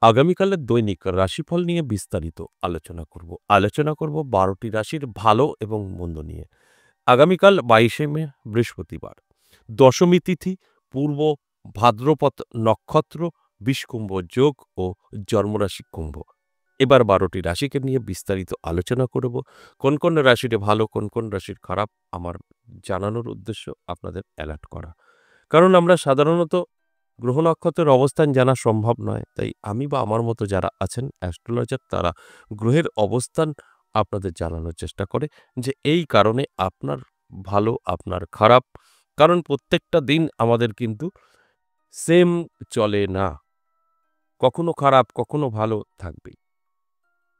আগামীকালের দৈনিক রাশিফল নিয়ে বিস্তারিত আলোচনা করব ১২টি রাশির ভালো এবং মন্দ নিয়ে। আগামীকাল ২২শে মে বৃহস্পতিবার, দশমী তিথি, পূর্ব ভাদ্রপদ নক্ষত্র, বিষকুম্ভ যোগ ও জন্মরাশি কুম্ভ। এবার ১২টি রাশিকে নিয়ে বিস্তারিত আলোচনা করব। কোন কোন রাশির ভালো, কোন কোন রাশির খারাপ, আমার জানানোর উদ্দেশ্য আপনাদের অ্যালার্ট করা। কারণ আমরা সাধারণত গ্রহ নক্ষত্রের অবস্থান জানা সম্ভব নয়, তাই আমি বা আমার মতো যারা আছেন অ্যাস্ট্রোলজার, তারা গ্রহের অবস্থান আপনাদের জানানোর চেষ্টা করে যে এই কারণে আপনার ভালো, আপনার খারাপ। কারণ প্রত্যেকটা দিন আমাদের কিন্তু সেম চলে না, কখনো খারাপ কখনো ভালো থাকবেই।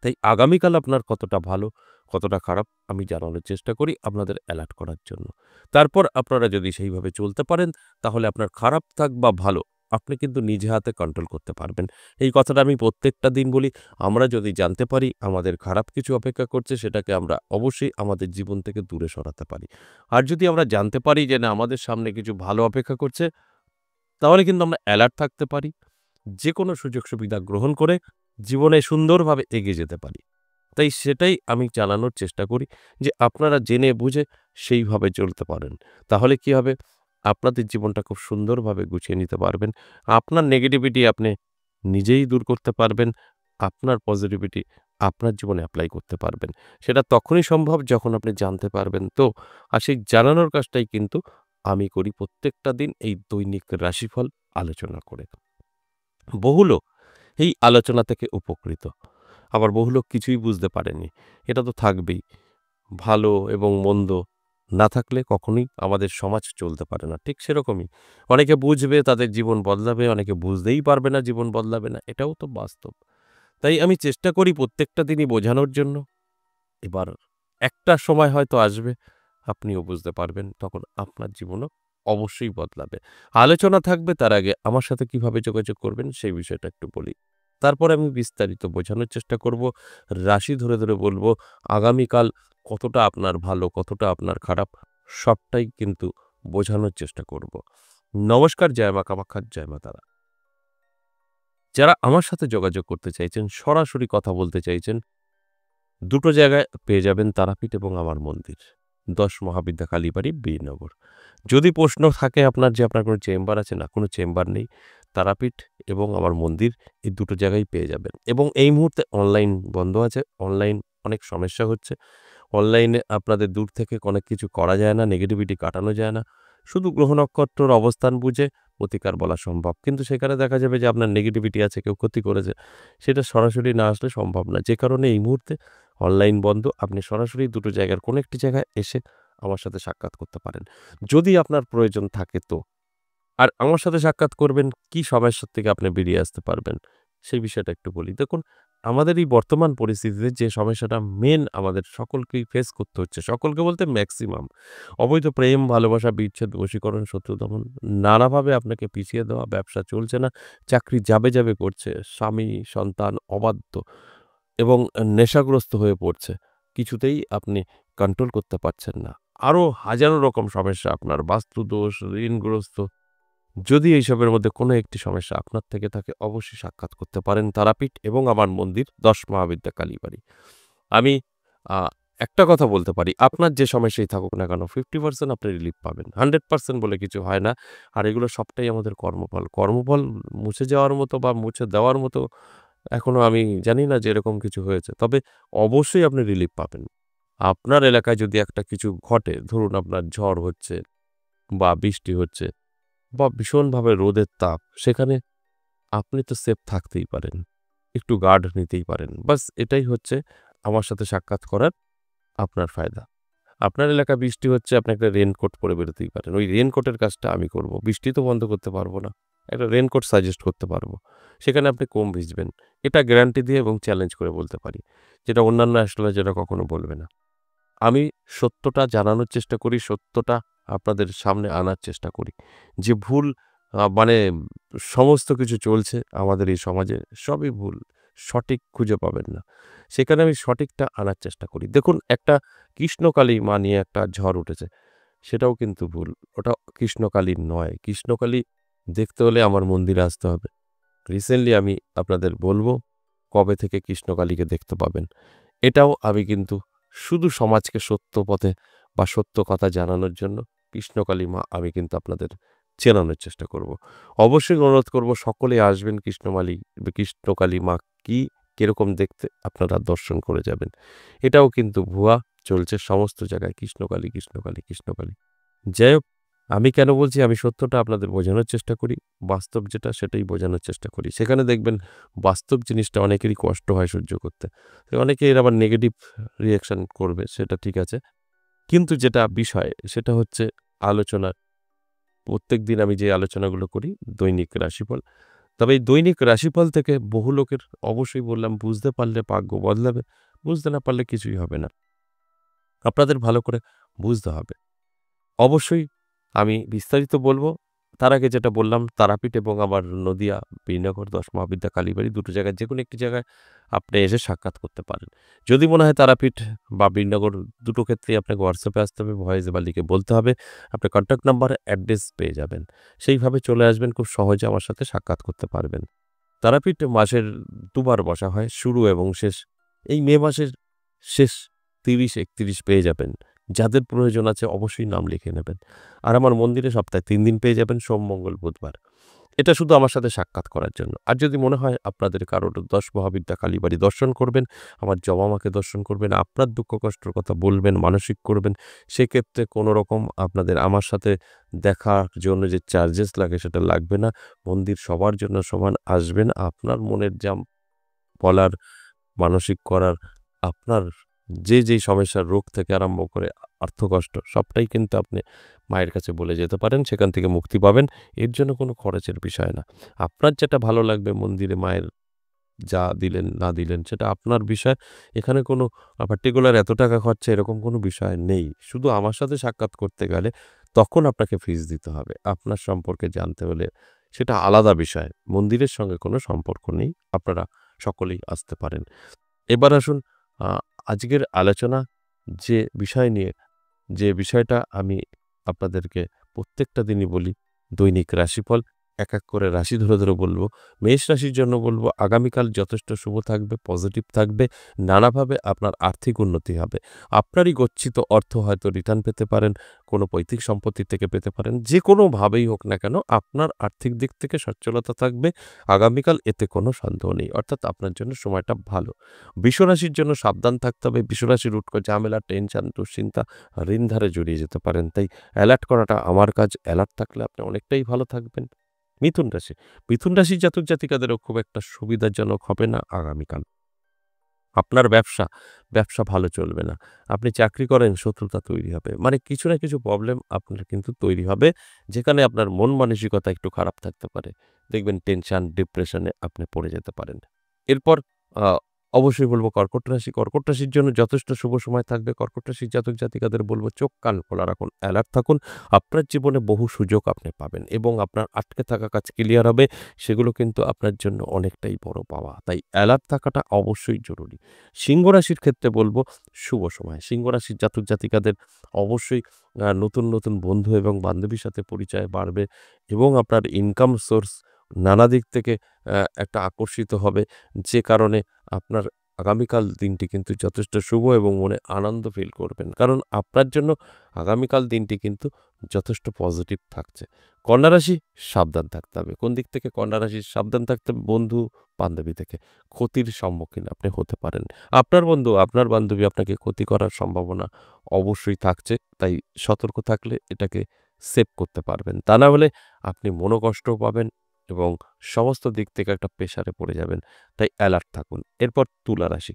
তাই আগামীকাল আপনার কতটা ভালো, কতটা খারাপ আমি জানানোর চেষ্টা করি আপনাদের অ্যালার্ট করার জন্য। তারপর আপনারা যদি সেইভাবে চলতে পারেন, তাহলে আপনার খারাপ থাক বা ভালো, আপনি কিন্তু নিজে হাতে কন্ট্রোল করতে পারবেন। এই কথাটা আমি প্রত্যেকটা দিন বলি। আমরা যদি জানতে পারি আমাদের খারাপ কিছু অপেক্ষা করছে, সেটাকে আমরা অবশ্যই আমাদের জীবন থেকে দূরে সরাতে পারি। আর যদি আমরা জানতে পারি যে না, আমাদের সামনে কিছু ভালো অপেক্ষা করছে, তাহলে কিন্তু আমরা অ্যালার্ট থাকতে পারি। যে কোনো সুযোগ সুবিধা গ্রহণ করে জীবনে সুন্দরভাবে এগিয়ে যেতে পারি। তাই সেটাই আমি জানানোর চেষ্টা করি যে আপনারা জেনে বুঝে সেইভাবে চলতে পারেন। তাহলে কি হবে? আপনাদের জীবনটা খুব সুন্দরভাবে গুছিয়ে নিতে পারবেন। আপনার নেগেটিভিটি আপনি নিজেই দূর করতে পারবেন। আপনার পজিটিভিটি আপনার জীবনে এপ্লাই করতে পারবেন। সেটা তখনই সম্ভব যখন আপনি জানতে পারবেন তো। আর সেই জানানোর কাজটাই কিন্তু আমি করি প্রত্যেকটা দিন এই দৈনিক রাশিফল আলোচনা করে। বহু লোক এই আলোচনা থেকে উপকৃত। আবার বহু লোক কিছুই বুঝতে পারেনি। এটা তো থাকবেই। ভালো এবং মন্দ না থাকলে কখনোই আমাদের সমাজ চলতে পারে না। ঠিক সেরকমই অনেকে বুঝবে, তাদের জীবন বদলাবে, অনেকে বুঝতেই পারবে না, জীবন বদলাবে না। এটাও তো বাস্তব। তাই আমি চেষ্টা করি প্রত্যেকটা দিনই বোঝানোর জন্য। এবার একটা সময় হয়তো আসবে, আপনিও বুঝতে পারবেন, তখন আপনার জীবনও অবশ্যই বদলাবে। আলোচনা থাকবে, তার আগে আমার সাথে কিভাবে যোগাযোগ করবেন সেই বিষয়টা একটু বলি। তারপরে আমি বিস্তারিত বোঝানোর চেষ্টা করব, রাশি ধরে ধরে বলব আগামীকাল কতটা আপনার ভালো, কতটা আপনার খারাপ, সবটাই কিন্তু বোঝানোর চেষ্টা করব। নমস্কার, জয় মা কামাখ্যা, জয় মা তারা। যারা আমার সাথে যোগাযোগ করতে চাইছেন, সরাসরি কথা বলতে চাইছেন, দুটো জায়গায় পেয়ে যাবেন, তারাপীঠ এবং আমার মন্দির, ১০ মহাবিদ্যা কালীবাড়ি, বীরনগর। যদি প্রশ্ন থাকে আপনার যে আপনার কোনো চেম্বার আছে, না কোনো চেম্বার নেই, তারাপীঠ এবং আমার মন্দির এই দুটো জায়গায় পেয়ে যাবেন। এবং এই মুহূর্তে অনলাইন বন্ধ আছে, অনলাইন অনেক সমস্যা হচ্ছে। অনলাইনে আপনাদের দূর থেকে অনেক কিছু করা যায় না, নেগেটিভিটি কাটানো যায় না। শুধু গ্রহ নক্ষত্রর অবস্থান বুঝে প্রতিকার বলা সম্ভব। কিন্তু সেখানে দেখা যাবে যে আপনার নেগেটিভিটি আছে, কেউ ক্ষতি করেছে। সেটা সরাসরি না আসলে সম্ভব না। যে কারণে এই মুহূর্তে অনলাইন বন্ধ। আপনি সরাসরি দুটো জায়গার কোনো একটি জায়গায় এসে আমার সাথে সাক্ষাৎ করতে পারেন। যদি আপনার প্রয়োজন থাকে তো। আর আমার সাথে সাক্ষাৎ করবেন, কি সমস্যার থেকে আপনি বেরিয়ে আসতে পারবেন, সেই বিষয়টা একটু বলি। দেখুন, আমাদের এই বর্তমান পরিস্থিতিতে যে সমস্যাটা মেইন আমাদের সকলকেই ফেস করতে হচ্ছে, সকলকে বলতে ম্যাক্সিমাম, অবৈধ প্রেম, ভালোবাসা, বিচ্ছেদ, বশীকরণ, শত্রু দমন, নানাভাবে আপনাকে পিছিয়ে দেওয়া, ব্যবসা চলছে না, চাকরি যাবে যাবে করছে, স্বামী, সন্তান অবাধ্য এবং নেশাগ্রস্ত হয়ে পড়ছে। কিছুতেই আপনি কন্ট্রোল করতে পারছেন না। আরও হাজারো রকম সমস্যা আপনার, বাস্তুদোষ, ঋণগ্রস্ত। যদি এইসবের মধ্যে কোনো একটি সমস্যা আপনার থেকে থাকে, অবশ্যই সাক্ষাৎ করতে পারেন তারাপীঠ এবং আমার মন্দির, ১০ মহাবিদ্যা কালীবাড়ি। আমি আ একটা কথা বলতে পারি, আপনার যে সমস্যাই থাকুক না কেন 50% আপনি রিলিফ পাবেন। 100% বলে কিছু হয় না। আর এগুলো সবটাই আমাদের কর্মফল। কর্মফল মুছে যাওয়ার মতো বা মুছে দেওয়ার মতো এখনো আমি জানি না যে এরকম কিছু হয়েছে। তবে অবশ্যই আপনি রিলিফ পাবেন। আপনার এলাকায় যদি একটা কিছু ঘটে, ধরুন আপনার ঝড় হচ্ছে বা বৃষ্টি হচ্ছে বা ভীষণভাবে রোদের তাপ, সেখানে আপনি তো সেফ থাকতেই পারেন। একটু গার্ড নিতেই পারেন। বাস এটাই হচ্ছে আমার সাথে সাক্ষাৎ করার আপনার ফায়দা। আপনার এলাকায় বৃষ্টি হচ্ছে, আপনি একটা রেইনকোট পরে বেরোতেই পারেন। ওই রেইনকোটের কাজটা আমি করব। বৃষ্টি তো বন্ধ করতে পারব না। একটা রেইনকোট সাজেস্ট করতে পারব। সেখানে আপনি কম ভিজবেন। এটা গ্যারান্টি দিয়ে এবং চ্যালেঞ্জ করে বলতে পারি। যেটা অন্যান্য অ্যাস্ট্রোলজাররা কখনো বলবে না। আমি সত্যটা জানানোর চেষ্টা করি, সত্যটা আপনাদের সামনে আনার চেষ্টা করি। যে ভুল মানে সমস্ত কিছু চলছে আমাদের এই সমাজে, সবই ভুল। সঠিক খুঁজে পাবেন না। সেখানে আমি সঠিকটা আনার চেষ্টা করি। দেখুন, একটা কৃষ্ণকালী মা নিয়ে একটা ঝড় উঠেছে। সেটাও কিন্তু ভুল। ওটা কৃষ্ণকালী নয়। কৃষ্ণকালী দেখতে হলে আমার মন্দিরে আসতে হবে। রিসেন্টলি আমি আপনাদের বলব কবে থেকে কৃষ্ণকালীকে দেখতে পাবেন। এটাও আমি কিন্তু শুধু সমাজকে সত্য পথে বা সত্য কথা জানানোর জন্য কৃষ্ণকালী মা আমি কিন্তু আপনাদের চেনানোর চেষ্টা করব। অবশ্যই অনুরোধ করব সকলেই আসবেন কৃষ্ণকালী মা কি, কিরকম দেখতে আপনারা দর্শন করে যাবেন। এটাও কিন্তু ভুয়া চলছে সমস্ত জায়গায় কৃষ্ণকালী, কৃষ্ণকালী, কৃষ্ণকালী। যাই হোক, আমি কেন বলছি আমি সত্যটা আপনাদের বোঝানোর চেষ্টা করি। বাস্তব যেটা সেটাই বোঝানোর চেষ্টা করি। সেখানে দেখবেন বাস্তব জিনিসটা অনেকেরই কষ্ট হয় সহ্য করতে। তো অনেকে এর আবার নেগেটিভ রিঅ্যাকশন করবে সেটা ঠিক আছে। কিন্তু যেটা বিষয় সেটা হচ্ছে আলোচনা। প্রত্যেকদিন আমি যে আলোচনাগুলো করি দৈনিক রাশিফল। তবে এই দৈনিক রাশিফল থেকে বহু লোকের অবশ্যই বললাম বুঝতে পারলে ভাগ্য বদলাবে। বুঝতে না পারলে কিছুই হবে না। আপনাদের ভালো করে বুঝতে হবে। অবশ্যই আমি বিস্তারিত বলব। তার আগে যেটা বললাম তারাপীঠ এবং আমার নদিয়া বীরনগর ১০ মহাবিদ্যা কালীবাড়ি দুটো জায়গায় যেকোনো একটি জায়গায় আপনি এসে সাক্ষাৎ করতে পারেন। যদি মনে হয় তারাপীঠ বা বীরনগর দুটো ক্ষেত্রেই আপনাকে হোয়াটসঅ্যাপে আসতে হবে, ভয়েস বা লিখে বলতে হবে। আপনার কন্ট্যাক্ট নাম্বার, অ্যাড্রেস পেয়ে যাবেন। সেইভাবে চলে আসবেন খুব সহজে আমার সাথে সাক্ষাৎ করতে পারবেন। তারাপীঠ মাসের দুবার বসা হয়, শুরু এবং শেষ। এই মে মাসের শেষ ৩০-৩১ পেয়ে যাবেন। যাদের প্রয়োজন আছে অবশ্যই নাম লিখে নেবেন। আর আমার মন্দিরে সপ্তাহে ৩ দিন পেয়ে যাবেন সোম, মঙ্গল, বুধবার। এটা শুধু আমার সাথে সাক্ষাৎ করার জন্য। আর যদি মনে হয় আপনাদের কারোর ১০ মহাবিদ্যা কালীবাড়ি দর্শন করবেন, আমার জমা মাকে দর্শন করবেন, আপনার দুঃখ কষ্টের কথা বলবেন, মানসিক করবেন, সেক্ষেত্রে কোনো রকম আপনাদের আমার সাথে দেখার জন্য যে চার্জেস লাগে সেটা লাগবে না। মন্দির সবার জন্য সমান। আসবেন, আপনার মনের যা বলার, মানসিক করার, আপনার যেই সমস্যার রোগ থেকে আরম্ভ করে আর্থকষ্ট সবটাই কিন্তু আপনি মায়ের কাছে বলে যেতে পারেন। সেখান থেকে মুক্তি পাবেন। এর জন্য কোনো খরচের বিষয় না। আপনার যেটা ভালো লাগবে মন্দিরে মায়ের যা দিলেন, না দিলেন সেটা আপনার বিষয়। এখানে কোনো পার্টিকুলার এত টাকা খরচা এরকম কোনো বিষয় নেই। শুধু আমার সাথে সাক্ষাৎ করতে গেলে তখন আপনাকে ফিস দিতে হবে। আপনার সম্পর্কে জানতে হলে সেটা আলাদা বিষয়। মন্দিরের সঙ্গে কোনো সম্পর্ক নেই। আপনারা সকলেই আসতে পারেন। এবার আসুন আ আজকের আলোচনা যে বিষয় নিয়ে, যে বিষয়টা আমি আপনাদেরকে প্রত্যেকটা দিনই বলি, দৈনিক রাশিফল এক করে রাশি ধরে বলব। মেষ রাশির জন্য বলব আগামীকাল যথেষ্ট শুভ থাকবে, পজিটিভ থাকবে। নানাভাবে আপনার আর্থিক উন্নতি হবে। আপনারই গচ্ছিত অর্থ হয়তো রিটার্ন পেতে পারেন, কোনো পৈতৃক সম্পত্তি থেকে পেতে পারেন। যেকোনোভাবেই হোক না কেন আপনার আর্থিক দিক থেকে সচ্ছলতা থাকবে। আগামীকাল এতে কোনো সন্দেহ নেই। অর্থাৎ আপনার জন্য সময়টা ভালো। বৃষরাশির জন্য সাবধান থাকতে হবে। বৃষরাশির উটকো ঝামেলা, টেনশন, দুশ্চিন্তা, ঋণধারে জড়িয়ে যেতে পারেন। তাই অ্যালার্ট করাটা আমার কাজ। অ্যালার্ট থাকলে আপনি অনেকটাই ভালো থাকবেন। মিথুন রাশি। মিথুন রাশির জাতক জাতিকাদেরও খুব একটা সুবিধাজনক হবে না আগামীকাল। আপনার ব্যবসা ভালো চলবে না। আপনি চাকরি করেন, শত্রুতা তৈরি হবে। মানে কিছু না কিছু প্রবলেম আপনার কিন্তু তৈরি হবে, যেখানে আপনার মন মানসিকতা একটু খারাপ থাকতে পারে। দেখবেন টেনশন, ডিপ্রেশনে আপনি পড়ে যেতে পারেন। এরপর আ অবশ্যই বলব কর্কট রাশি। কর্কট রাশির জন্য যথেষ্ট শুভ সময় থাকবে। কর্কট রাশির জাতক জাতিকাদের বলব চোখ কান খোলা রাখুন, অ্যালার্ট থাকুন। আপনার জীবনে বহু সুযোগ আপনি পাবেন এবং আপনার আটকে থাকা কাজ ক্লিয়ার হবে। সেগুলো কিন্তু আপনার জন্য অনেকটাই বড় পাওয়া। তাই অ্যালার্ট থাকাটা অবশ্যই জরুরি। সিংহ রাশির ক্ষেত্রে বলব শুভ সময়। সিংহ রাশির জাতক জাতিকাদের অবশ্যই নতুন বন্ধু এবং বান্ধবীর সাথে পরিচয় বাড়বে এবং আপনার ইনকাম সোর্স নানা দিক থেকে একটা আকর্ষিত হবে। যে কারণে আপনার আগামীকাল দিনটি কিন্তু যথেষ্ট শুভ এবং মনে আনন্দ ফিল করবেন। কারণ আপনার জন্য আগামীকাল দিনটি কিন্তু যথেষ্ট পজিটিভ থাকছে। কন্যা রাশি সাবধান থাকতে হবে। কোন দিক থেকে কন্যা রাশির সাবধান থাকতে হবে? বন্ধু-বান্ধবী থেকে। ক্ষতির সম্মুখীন আপনি হতে পারেন। আপনার বন্ধু, আপনার বান্ধবী আপনাকে ক্ষতি করার সম্ভাবনা অবশ্যই থাকছে। তাই সতর্ক থাকলে এটাকে সেভ করতে পারবেন। তা না হলে আপনি মনোকষ্টও পাবেন এবং সমস্ত দিক থেকে একটা প্রেশারে পড়ে যাবেন। তাই অ্যালার্ট থাকুন। এরপর তুলা রাশি।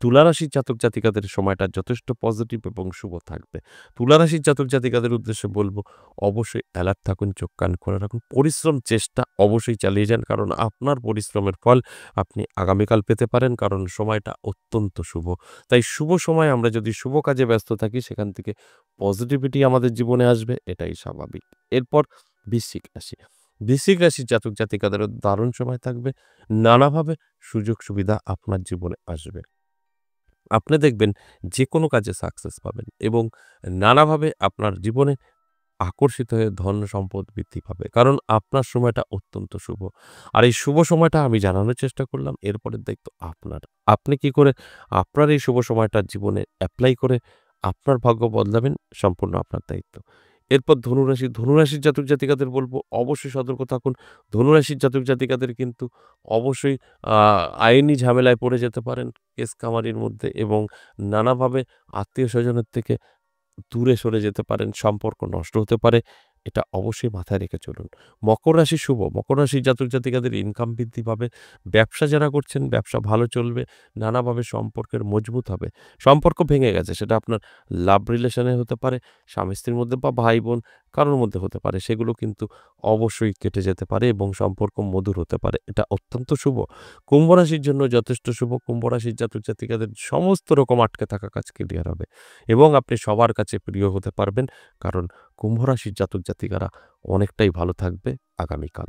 তুলা রাশির জাতক জাতিকাদের সময়টা যথেষ্ট পজিটিভ এবং শুভ থাকবে। তুলা রাশির জাতক জাতিকাদের উদ্দেশ্যে বলব অবশ্যই অ্যালার্ট থাকুন, চোখ কান খোলা রাখুন। পরিশ্রম চেষ্টা অবশ্যই চালিয়ে যান। কারণ আপনার পরিশ্রমের ফল আপনি আগামীকাল পেতে পারেন। কারণ সময়টা অত্যন্ত শুভ। তাই শুভ সময়ে আমরা যদি শুভ কাজে ব্যস্ত থাকি সেখান থেকে পজিটিভিটি আমাদের জীবনে আসবে, এটাই স্বাভাবিক। এরপর বৃশ্চিক রাশি। বৃশ্চিক রাশির জাতক জাতিকাদেরও দারুণ সময় থাকবে। নানাভাবে সুযোগ সুবিধা আপনার জীবনে আসবে। আপনি দেখবেন যেকোনো কাজে সাকসেস পাবেন এবং নানাভাবে আপনার জীবনে আকর্ষিত হয়ে ধন সম্পদ বৃদ্ধি পাবে। কারণ আপনার সময়টা অত্যন্ত শুভ। আর এই শুভ সময়টা আমি জানানোর চেষ্টা করলাম। এরপরের দায়িত্ব আপনার। আপনি কি করে আপনার এই শুভ সময়টা জীবনে এপ্লাই করে আপনার ভাগ্য বদলাবেন সম্পূর্ণ আপনার দায়িত্ব। এরপর ধনুরাশি, ধনুরাশির জাতক জাতিকাদের বলব অবশ্যই সতর্ক থাকুন। ধনুরাশির জাতক জাতিকাদের কিন্তু অবশ্যই আ আইনি ঝামেলায় পড়ে যেতে পারেন কেস কামারির মধ্যে এবং নানাভাবে আত্মীয়স্বজনের থেকে দূরে সরে যেতে পারেন, সম্পর্ক নষ্ট হতে পারে। এটা অবশ্যই মাথায় রেখে চলুন। মকর রাশি শুভ। মকর রাশির জাতক জাতিকাদের ইনকাম বৃদ্ধি পাবে। ব্যবসা যারা করছেন ব্যবসা ভালো চলবে। নানাভাবে সম্পর্কের মজবুত হবে। সম্পর্ক ভেঙে গেছে সেটা আপনার লাভ রিলেশন এ হতে পারে, স্বামী-স্ত্রীর মধ্যে বা ভাই-বোন কারোর মধ্যে হতে পারে। সেগুলো কিন্তু অবশ্যই কেটে যেতে পারে এবং সম্পর্ক মধুর হতে পারে। এটা অত্যন্ত শুভ। কুম্ভ রাশির জন্য যথেষ্ট শুভ। কুম্ভ রাশির জাতক জাতিকাদের সমস্ত রকম আটকে থাকা কাজ ক্লিয়ার হবে। এবং আপনি সবার কাছে প্রিয় হতে পারবেন। কারণ কুম্ভ রাশির জাতক জাতিকারা অনেকটাই ভালো থাকবে আগামীকাল।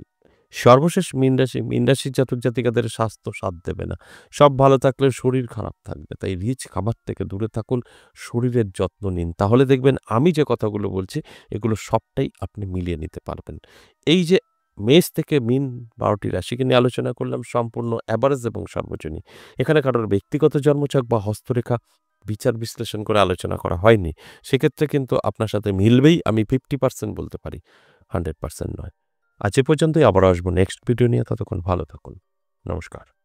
সর্বশেষ মীন রাশি। মীন রাশির জাতক জাতিকাদের স্বাস্থ্য সাথ দেবে না। সব ভালো থাকলেও শরীর খারাপ থাকবে। তাই রিচ খাবার থেকে দূরে থাকুন, শরীরের যত্ন নিন। তাহলে দেখবেন আমি যে কথাগুলো বলছি এগুলো সবটাই আপনি মিলিয়ে নিতে পারবেন। এই যে মেষ থেকে মীন ১২ টি রাশিকে নিয়ে আলোচনা করলাম সম্পূর্ণ এভারেজ এবং সর্বজনীন। এখানে কারোর ব্যক্তিগত জন্মছক বা হস্তরেখা বিচার বিশ্লেষণ করে আলোচনা করা হয়নি। সেক্ষেত্রে কিন্তু আপনার সাথে মিলবেই আমি 50% বলতে পারি, 100% নয়। আজ এ পর্যন্তই আবারও আসবো নেক্সট ভিডিও নিয়ে। ততক্ষণ ভালো থাকুন। নমস্কার।